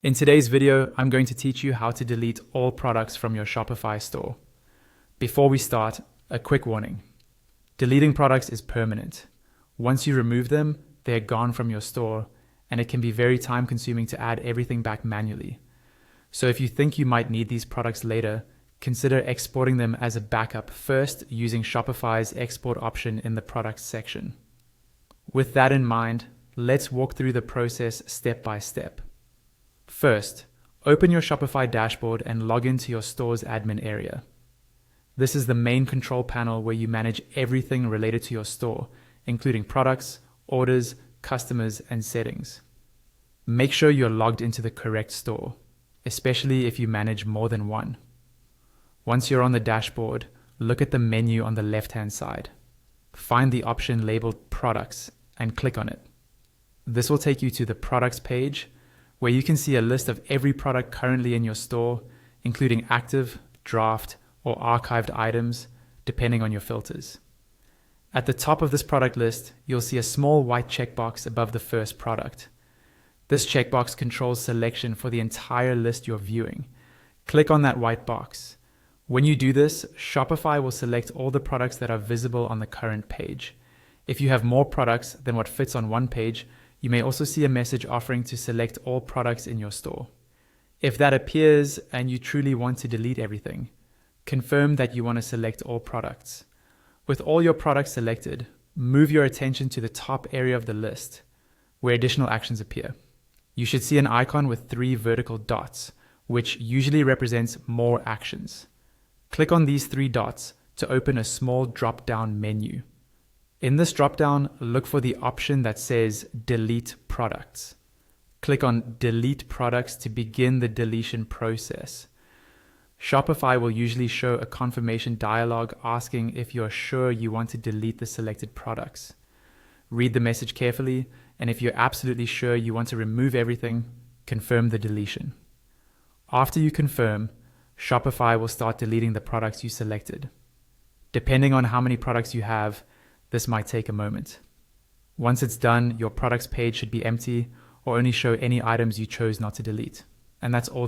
In today's video, I'm going to teach you how to delete all products from your Shopify store. Before we start, a quick warning. Deleting products is permanent. Once you remove them, they're gone from your store, and it can be very time-consuming to add everything back manually. So if you think you might need these products later, consider exporting them as a backup first using Shopify's export option in the products section. With that in mind, let's walk through the process step by step. First, open your Shopify dashboard and log into your store's admin area. This is the main control panel where you manage everything related to your store, including products, orders, customers, and settings. Make sure you're logged into the correct store, especially if you manage more than one. Once you're on the dashboard, look at the menu on the left-hand side. Find the option labeled Products and click on it. This will take you to the Products page, where you can see a list of every product currently in your store, including active, draft, or archived items, depending on your filters. At the top of this product list, you'll see a small white checkbox above the first product. This checkbox controls selection for the entire list you're viewing. Click on that white box. When you do this, Shopify will select all the products that are visible on the current page. If you have more products than what fits on one page, you may also see a message offering to select all products in your store. If that appears and you truly want to delete everything, confirm that you want to select all products. With all your products selected, move your attention to the top area of the list, where additional actions appear. You should see an icon with 3 vertical dots, which usually represents more actions. Click on these 3 dots to open a small drop-down menu. In this drop-down, look for the option that says Delete Products. Click on Delete Products to begin the deletion process. Shopify will usually show a confirmation dialog asking if you're sure you want to delete the selected products. Read the message carefully, and if you're absolutely sure you want to remove everything, confirm the deletion. After you confirm, Shopify will start deleting the products you selected. Depending on how many products you have, this might take a moment. Once it's done, your products page should be empty or only show any items you chose not to delete. And that's all.